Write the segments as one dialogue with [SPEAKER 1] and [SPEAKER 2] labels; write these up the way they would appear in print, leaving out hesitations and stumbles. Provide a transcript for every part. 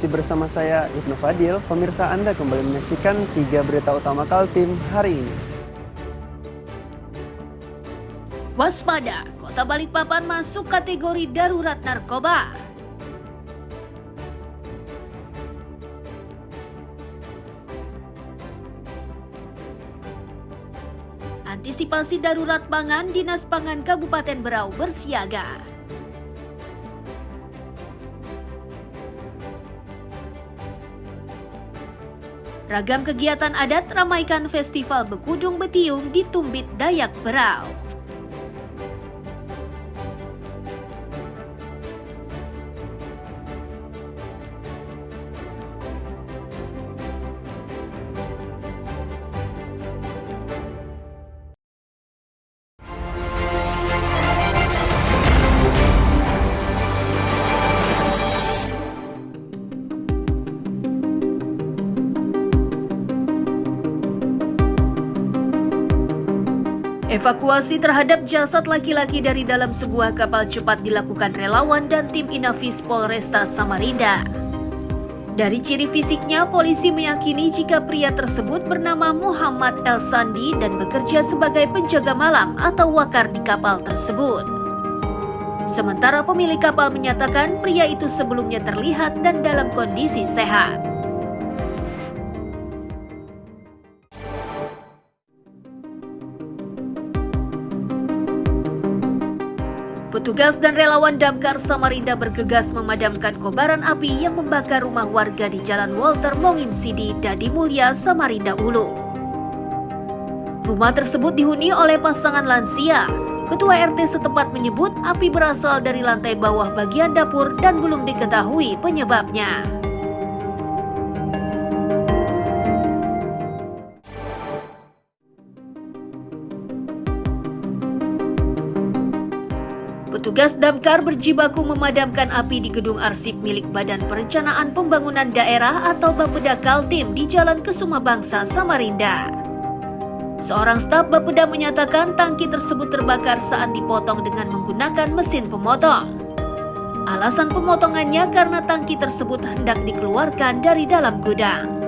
[SPEAKER 1] Masih bersama saya Ibnu Fadil, pemirsa Anda kembali menyaksikan 3 berita utama Kaltim hari ini.
[SPEAKER 2] Waspada, Kota Balikpapan masuk kategori darurat narkoba. Antisipasi darurat pangan, Dinas Pangan Kabupaten Berau bersiaga. Ragam kegiatan adat ramaikan Festival Bekudung Betiung di Tumbit Dayak Berau. Evakuasi terhadap jasad laki-laki dari dalam sebuah kapal cepat dilakukan relawan dan tim Inafis Polresta Samarinda. Dari ciri fisiknya, polisi meyakini jika pria tersebut bernama Muhammad El Sandi dan bekerja sebagai penjaga malam atau wakar di kapal tersebut. Sementara pemilik kapal menyatakan pria itu sebelumnya terlihat dan dalam kondisi sehat. Petugas dan relawan Damkar Samarinda bergegas memadamkan kobaran api yang membakar rumah warga di Jalan Walter Monginsidi, Dadi Mulya, Samarinda Ulu. Rumah tersebut dihuni oleh pasangan lansia. Ketua RT setempat menyebut api berasal dari lantai bawah bagian dapur dan belum diketahui penyebabnya. Petugas Damkar berjibaku memadamkan api di gedung arsip milik Badan Perencanaan Pembangunan Daerah atau Bapeda Kaltim di Jalan Kesuma Bangsa, Samarinda. Seorang staf Bapeda menyatakan tangki tersebut terbakar saat dipotong dengan menggunakan mesin pemotong. Alasan pemotongannya karena tangki tersebut hendak dikeluarkan dari dalam gudang.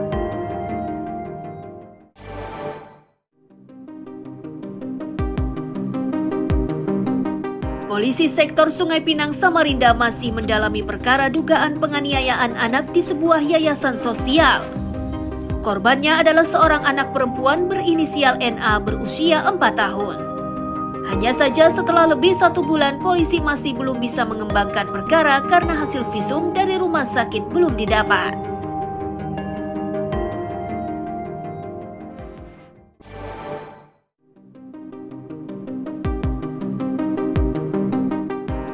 [SPEAKER 2] Polisi sektor Sungai Pinang Samarinda masih mendalami perkara dugaan penganiayaan anak di sebuah yayasan sosial. Korbannya adalah seorang anak perempuan berinisial NA berusia 4 tahun. Hanya saja setelah lebih 1 bulan polisi masih belum bisa mengembangkan perkara karena hasil visum dari rumah sakit belum didapat.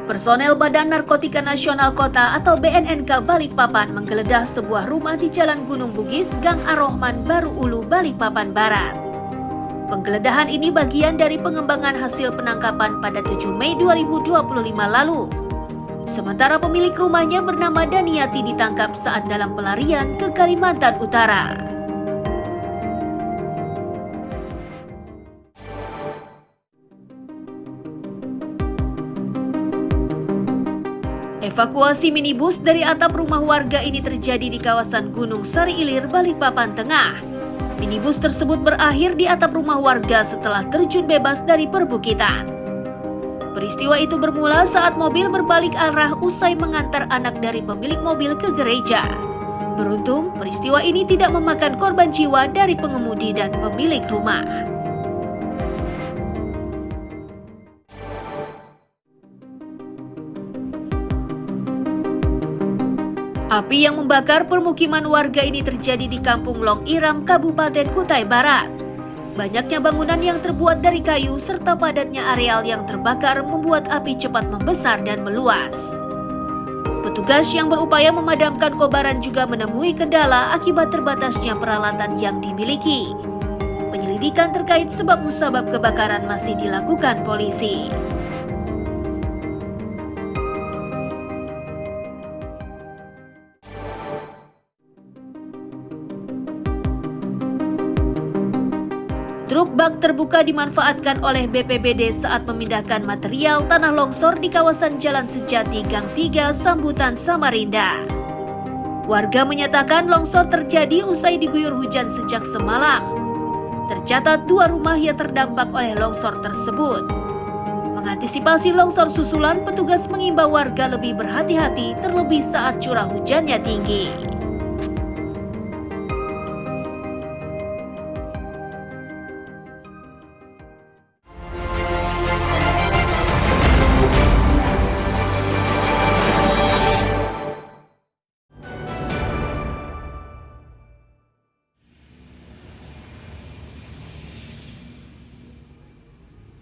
[SPEAKER 2] Personel Badan Narkotika Nasional Kota atau BNNK Balikpapan menggeledah sebuah rumah di Jalan Gunung Bugis, Gang Ar-Rahman, Baru Ulu, Balikpapan Barat. Penggeledahan ini bagian dari pengembangan hasil penangkapan pada 7 Mei 2025 lalu. Sementara pemilik rumahnya bernama Daniati ditangkap saat dalam pelarian ke Kalimantan Utara. Evakuasi minibus dari atap rumah warga ini terjadi di kawasan Gunung Sari Ilir, Balikpapan Tengah. Minibus tersebut berakhir di atap rumah warga setelah terjun bebas dari perbukitan. Peristiwa itu bermula saat mobil berbalik arah usai mengantar anak dari pemilik mobil ke gereja. Beruntung, peristiwa ini tidak memakan korban jiwa dari pengemudi dan pemilik rumah. Api yang membakar permukiman warga ini terjadi di Kampung Long Iram, Kabupaten Kutai Barat. Banyaknya bangunan yang terbuat dari kayu serta padatnya areal yang terbakar membuat api cepat membesar dan meluas. Petugas yang berupaya memadamkan kobaran juga menemui kendala akibat terbatasnya peralatan yang dimiliki. Penyelidikan terkait sebab musabab kebakaran masih dilakukan polisi. Truk bak terbuka dimanfaatkan oleh BPBD saat memindahkan material tanah longsor di kawasan Jalan Sejati Gang 3, Sambutan, Samarinda. Warga menyatakan longsor terjadi usai diguyur hujan sejak semalam. Tercatat 2 rumah yang terdampak oleh longsor tersebut. Mengantisipasi longsor susulan, petugas mengimbau warga lebih berhati-hati terlebih saat curah hujannya tinggi.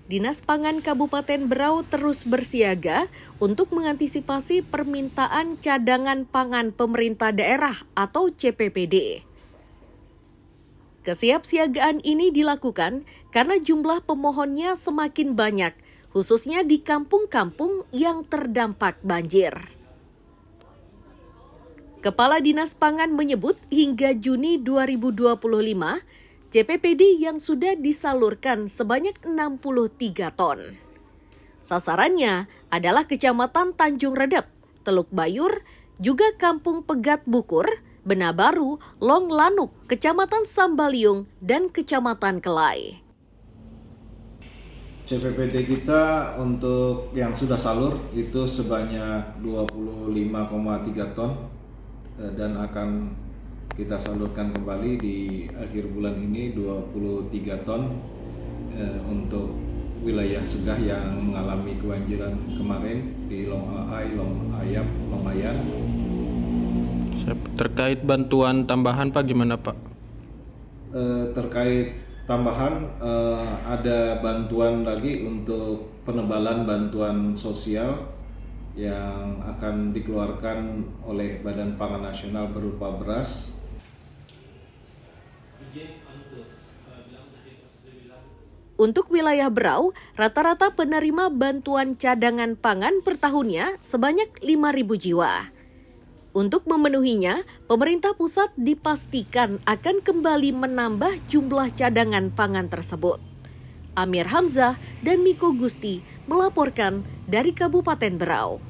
[SPEAKER 3] Dinas Pangan Kabupaten Berau terus bersiaga untuk mengantisipasi permintaan cadangan pangan pemerintah daerah atau CPPD. Kesiapsiagaan ini dilakukan karena jumlah pemohonnya semakin banyak, khususnya di kampung-kampung yang terdampak banjir. Kepala Dinas Pangan menyebut hingga Juni 2025, CPPD yang sudah disalurkan sebanyak 63 ton. Sasarannya adalah Kecamatan Tanjung Redep, Teluk Bayur, juga Kampung Pegat Bukur, Benabaru, Long Lanuk, Kecamatan Sambaliung, dan Kecamatan Kelai.
[SPEAKER 4] CPPD kita untuk yang sudah salur itu sebanyak 25,3 ton dan akan kita salurkan kembali di akhir bulan ini 23 ton untuk wilayah Segah yang mengalami kebanjiran kemarin di Long Ahai, Long Ayap, Long Ayan.
[SPEAKER 5] Terkait bantuan tambahan Pak, gimana Pak?
[SPEAKER 4] Terkait tambahan ada bantuan lagi untuk penebalan bantuan sosial yang akan dikeluarkan oleh Badan Pangan Nasional berupa beras.
[SPEAKER 3] Untuk wilayah Berau, rata-rata penerima bantuan cadangan pangan per tahunnya sebanyak 5.000 jiwa. Untuk memenuhinya, pemerintah pusat dipastikan akan kembali menambah jumlah cadangan pangan tersebut. Amir Hamzah dan Miko Gusti melaporkan dari Kabupaten Berau.